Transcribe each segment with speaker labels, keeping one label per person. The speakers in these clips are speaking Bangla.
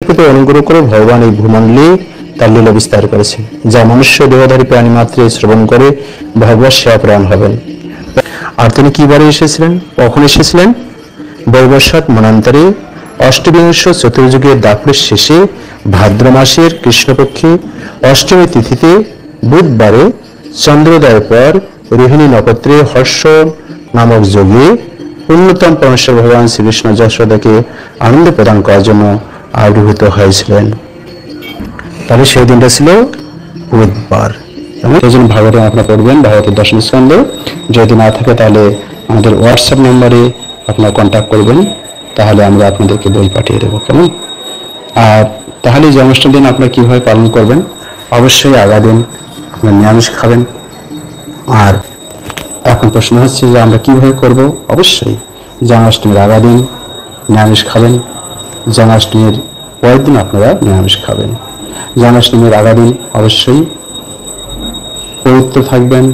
Speaker 1: প্রতি অনুগ্রহ করে ভগবান এই ভূমণ্ডলে তার লীলা বিস্তার করেছে, যা মনুষ্য দেহধারী প্রাণী মাত্রে শ্রবণ করে ভগবত সেবাপরায়ণ হবেন। আর তিনি কিবারে এসেছিলেন, কখন এসেছিলেন? বৈবস্বত মনান্তরে অষ্টবিংশ চতুর্যুগের দাপরের শেষে ভাদ্র মাসের কৃষ্ণপক্ষে অষ্টমী তিথিতে বুধবারে চন্দ্রোদয়ের পর রোহিণী নক্ষত্রে হর্ষ নামক যোগে পুণ্যতম পরমেশ্বর ভগবান শ্রীকৃষ্ণ যশোদাকে আনন্দ প্রদান করার জন্য আবির্ভূত হয়েছিলেন। তাহলে সেই দিনটা ছিল বুধবার। সেই জন্য ভাগবত আপনারা পড়বেন, ভাগবতের দশম স্কন্ধ। যদি না থাকে তাহলে আমাদের হোয়াটসঅ্যাপ নম্বরে আপনারা কন্ট্যাক্ট করবেন, তাহলে আমরা আপনাদেরকে বই পাঠিয়ে দেবো। কেমন? আর তাহলে জন্মাষ্টমীর দিন আপনারা কীভাবে পালন করবেন? অবশ্যই আগা দিন আপনারা নিরামিষ খাবেন। আর এখন প্রশ্ন হচ্ছে যে আমরা কীভাবে করব? অবশ্যই জন্মাষ্টমীর আগা দিন নিরামিষ খাবেন, জন্মাষ্টমীর পরের দিন আপনারা নিরামিষ খাবেন। জন্মাষ্টমীর আগা দিন অবশ্যই পবিত্র থাকবেন,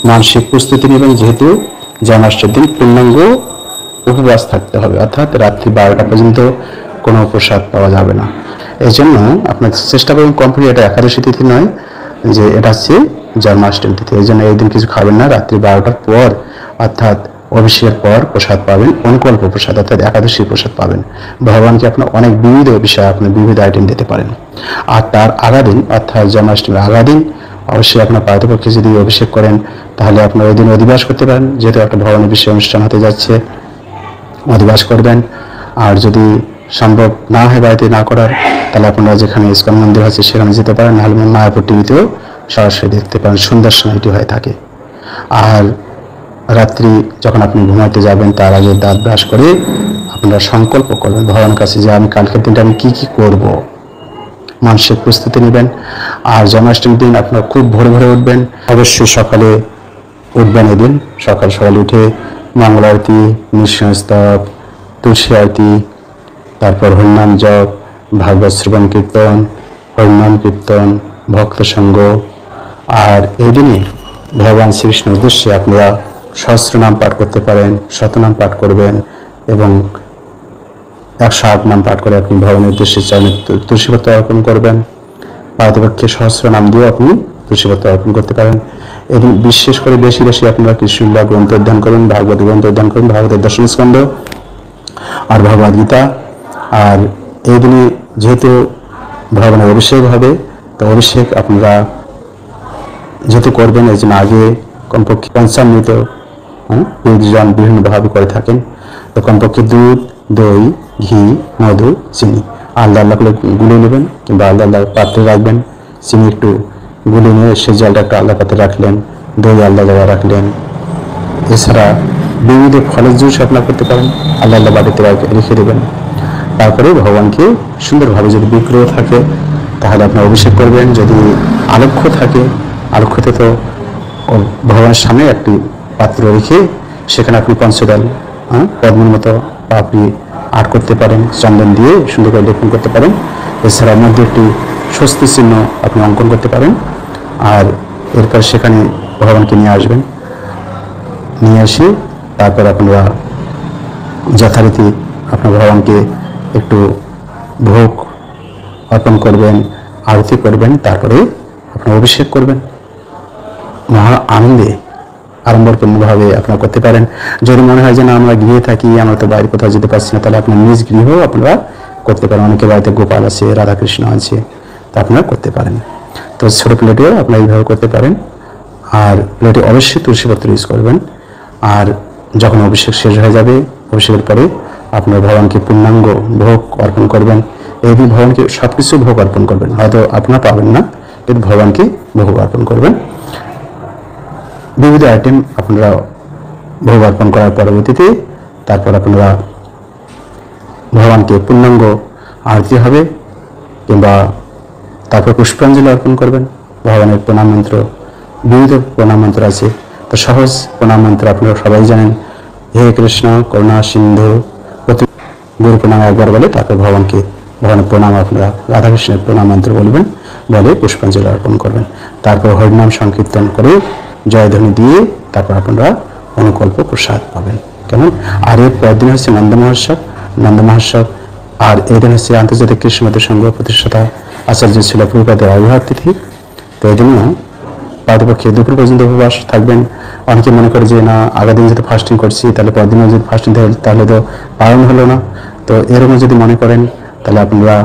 Speaker 1: মানসিক প্রস্তুতি নেবেন, যেহেতু জন্মাষ্টমীর দিন পূর্ণাঙ্গ উপবাস থাকতে হবে, অর্থাৎ রাত্রি 12টা পর্যন্ত কোনো প্রসাদ পাওয়া যাবে না। এই জন্য আপনার চেষ্টা করুন কমপ্লিট, এটা একাদশী তিথি নয়, যে এটা হচ্ছে জন্মাষ্টমী তিথি। এই জন্য এই দিন কিছু খাবেন না। রাত্রি 12টার পর অর্থাৎ অভিষেকের পর প্রসাদ পাবেন, অনুকল্প প্রসাদ অর্থাৎ একাদশী প্রসাদ পাবেন। ভগবানকে আপনার অনেক বিবিধ বিষয়ে আপনি বিবিধ আইটেম দিতে পারেন। আর তার আগা দিন অর্থাৎ জন্মাষ্টমীর আগা দিন অবশ্যই আপনার পারতপক্ষে যদি অভিষেক করেন তাহলে আপনার ওই দিন অধিবাস করতে পারেন, যেহেতু একটা ভগবানের বিশেষ অনুষ্ঠান হতে যাচ্ছে, অধিবাস করবেন। আর যদি সম্ভব না হয় বাড়িতে না করার, তাহলে আপনারা যেখানে ইস্কন মন্দির আছে সেখানে যেতে পারেন, নাহলে মায়াপুর টিভিতেও সরাসরি দেখতে পারেন, সন্ধ্যার সময় এটি হয়ে থাকে। আর রাত্রি যখন আপনি ঘুমাতে যাবেন তার আগে দাঁত ব্রাশ করে আপনারা সংকল্প করবেন ভগবানের কাছে যে আমি কালকের দিনটা আমি কি কি করব, মানসিক প্রস্তুতি নেবেন। আর জন্মাষ্টমীর দিন আপনারা খুব ভোরে ভোরে উঠবেন, অবশ্যই সকালে উঠবেন। এদিন সকাল সকাল উঠে মঙ্গল আরতি, নৃসিংহস্তব, তুলসী আরতি, তারপর হরিনাম জপ, ভাগবত শ্রবণ কীর্তন, হরিনাম কীর্তন, ভক্ত সঙ্গ। আর এই দিনে ভগবান শ্রীকৃষ্ণের উদ্দেশ্যে আপনারা সহস্রনাম পাঠ করতে পারেন, শতনাম পাঠ করবেন এবং 108 নাম পাঠ করে আপনি ভগবানের উদ্দেশ্যে চরণে তুলসীপত্র অর্পণ করবেন। পারতপক্ষে সহস্র নাম দিয়েও আপনি তুলসীপত্র অর্পণ করতে পারেন। এবং বিশেষ করে বেশি বেশি আপনারা কৃষ্ণলীলা গ্রন্থ অধ্যয়ন করুন, ভাগবত গ্রন্থ অধ্যয়ন করুন, ভাগবতের দশম স্কন্ধ আর ভগবদ গীতা। আর এই দিনে যেহেতু ভগবানের অভিষেক হবে, তো অভিষেক আপনারা যেহেতু করবেন, এই জন্য আগে কমপক্ষে পঞ্চামৃত জন বিভিন্নভাবে করে থাকেন। তো কমপক্ষে দুধ, দই, ঘি, মধু, চিনি আলাদা আলাদা করে গুলে নেবেন, কিংবা আলাদা আলাদা পাত্রে রাখবেন। চিনি একটু গুলে নিয়ে সে জলটা একটা আলাদা পাত্রে রাখলেন, দই আলাদা জায়গায় রাখলেন। এছাড়া বিবিধ ফলের জুস আপনারা করতে পারেন, আলাদা আলাদা বাটিতে রেখে দেবেন। তারপরে ভগবানকে সুন্দরভাবে, যদি বিগ্রহ থাকে তাহলে আপনার অভিষেক করবেন, যদি আলক্ষ্য থাকে, আলক্ষ্যতে তো ভগবানের সামনে একটি পাত্র রেখে সেখানে আপনি পঞ্চদল পদ্মের মতো আপনি আর্ট করতে পারেন, চন্দন দিয়ে সুন্দর করে লেপন করতে পারেন। এছাড়া মধ্যে একটি স্বস্তি চিহ্ন আপনি অঙ্কন করতে পারেন। আর এরপর সেখানে ভগবানকে নিয়ে আসবেন, নিয়ে এসে তারপর আপনারা যথারীতি আপনার ভগবানকে একটু ভোগ অর্পণ করবেন, আরতি করবেন, তারপরে আপনার অভিষেক করবেন। মহা আনন্দে আড়ম্বরপূর্ণভাবে আপনারা করতে পারেন। যদি মনে হয় যে না আমরা গৃহে থাকি, আমরা তো বাইরে কোথাও যেতে পারছি না, তাহলে আপনার নিজ গৃহেও আপনারা করতে পারেন। অনেকে বাড়িতে গোপাল আছে, রাধাকৃষ্ণ আছে, তা আপনারা করতে পারেন। তো ছোটো প্লেটেও আপনারা এইভাবে করতে পারেন। আর প্লেটে অবশ্যই তুলসীপত্র ইউজ করবেন। আর যখন অভিষেক শেষ হয়ে যাবে, অভিষেকের পরে আপনার ভগবানকে পূর্ণাঙ্গ ভোগ অর্পণ করবেন। এই দিন ভগবানকে সব কিছু ভোগ অর্পণ করবেন, হয়তো আপনারা পাবেন না, কিন্তু ভগবানকে ভোগ অর্পণ করবেন। বিবিধ আইটেম আপনারা ভোগ অর্পণ করার পরবর্তীতে তারপর আপনারা ভগবানকে পূর্ণাঙ্গ আরতি হবে, কিংবা তারপর পুষ্পাঞ্জলি অর্পণ করবেন। ভগবানের প্রণাম মন্ত্র, বিবিধ প্রণাম মন্ত্র আছে। তো সহজ প্রণাম মন্ত্র আপনারা সবাই জানেন, হে কৃষ্ণ করুণা সিন্ধু, গুরু প্রণাম একবার বলে তারপর ভগবানের প্রণাম আপনারা রাধাকৃষ্ণের প্রণাম মন্ত্র বলবেন, বলে পুষ্পাঞ্জলি অর্পণ করবেন। তারপর হরিনাম সংকীর্তন করে জয়ধ্বনি দিয়ে তারপর আপনারা অনুকল্প প্রসাদ পাবেন। কেমন? আর এর পরের দিন হচ্ছে নন্দ মহোৎসব। নন্দ মহোৎসব আর এই দিন হচ্ছে আন্তর্জাতিক কৃষ্ণমত সংঘ প্রতিষ্ঠাতা আচার্য ছিল প্রভুপাদের আবির্ভাব তিথি। তো এই জন্য পারতপক্ষে দুপুর পর্যন্ত উপবাস থাকবেন। অনেকে মনে করে যে না, আগের দিন যদি ফাস্টিং করছি তাহলে পরের দিনও যদি ফাস্টিং থাকে তাহলে তো পালন হলো না। তো এরকম যদি মনে করেন তাহলে আপনারা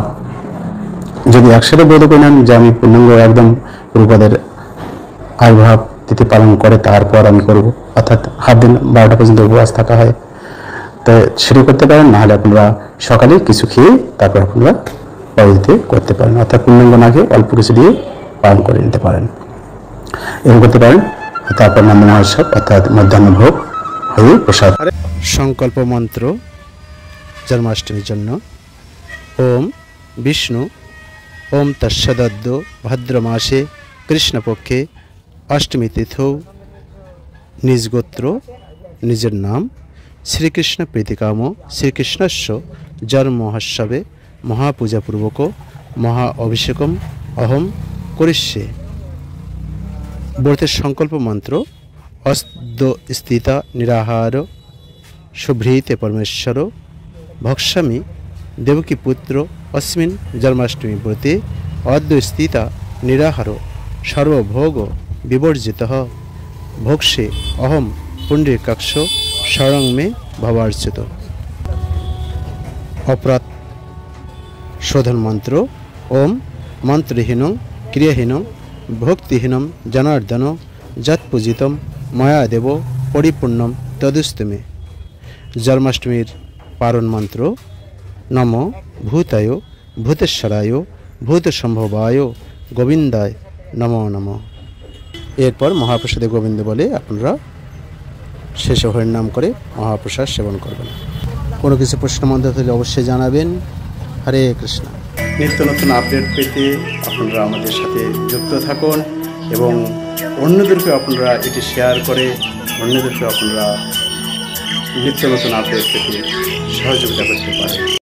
Speaker 1: যদি একসাথে বোধ করে নেন যে আমি পূর্ণাঙ্গ একদম প্রভুপাদের আবির্ভাব তিথি পালন করে তারপর আমি করব, অর্থাৎ হাফ দিন 12টা পর্যন্ত উপবাস থাকা হয়, তো সেটি করতে পারেন। নাহলে আপনারা সকালে কিছু খেয়ে তারপর আপনারা পরবর্তীতে করতে পারেন, অর্থাৎ পূর্ণাঙ্গ না খেয়ে অল্প কিছু দিয়ে পালন করে নিতে পারেন, এরকম করতে পারেন। তারপর নন্দ মহোৎসব অর্থাৎ মধ্যাহ্ন ভোগ হয়ে প্রসাদ। সংকল্প মন্ত্র জন্মাষ্টমীর জন্য: ওম বিষ্ণু ওম তৎসদ্য ভাদ্র মাসে কৃষ্ণপক্ষে অষ্টমী তিথৌ নিজ গোত্র নিজের নাম শ্রীকৃষ্ণ প্রীতিকাম শ্রীকৃষ্ণস্য জন্মোৎসবে মহাপূজাপূর্বক মহা অভিষেকম অহম করিষ্যে। ব্রতের সংকল্প মন্ত্র: অস্ত স্থিতা নিরাহার শুভ্রীতে পরমেশ্বর ভক্ষ্যামি দেবকীপুত্র अस्मिन् जन्माष्टमी व्रते अद्य स्थिता निराहार सर्वभोग विवर्जितः भोक्ष्ये अहम पुण्डरीकाक्ष शरणं मे भवार्चित। अपराध शोधन मंत्र: ओम मंत्रहीनं क्रियाहीनं भक्तिहीनं जनार्दन यत्पूजितं मया देव परिपूर्णं तदस्तु मे। जन्माष्टमीर पारण मंत्र: नमो भूताय भूतेश्वराय भूतसम्भवाय गोविंदाय नमो नमः। एरपर महाप्रसादे गोविंद बोले आपनारा शेषे हरिर नाम करे महाप्रसाद सेवन करबेन। कोनो किछु प्रश्न मध्य थाकले अवश्य जानाबेन। हरे कृष्ण। नित्य नतून आपडेट पेते आपनारा आमादेर साथे जुक्त थाकुन एबं अन्यदेरके आपनारा एटी शेयार करे अन्यदेरके आपनारा नित्य नतून आपडेट पेते सहयोगिता करते पारेन।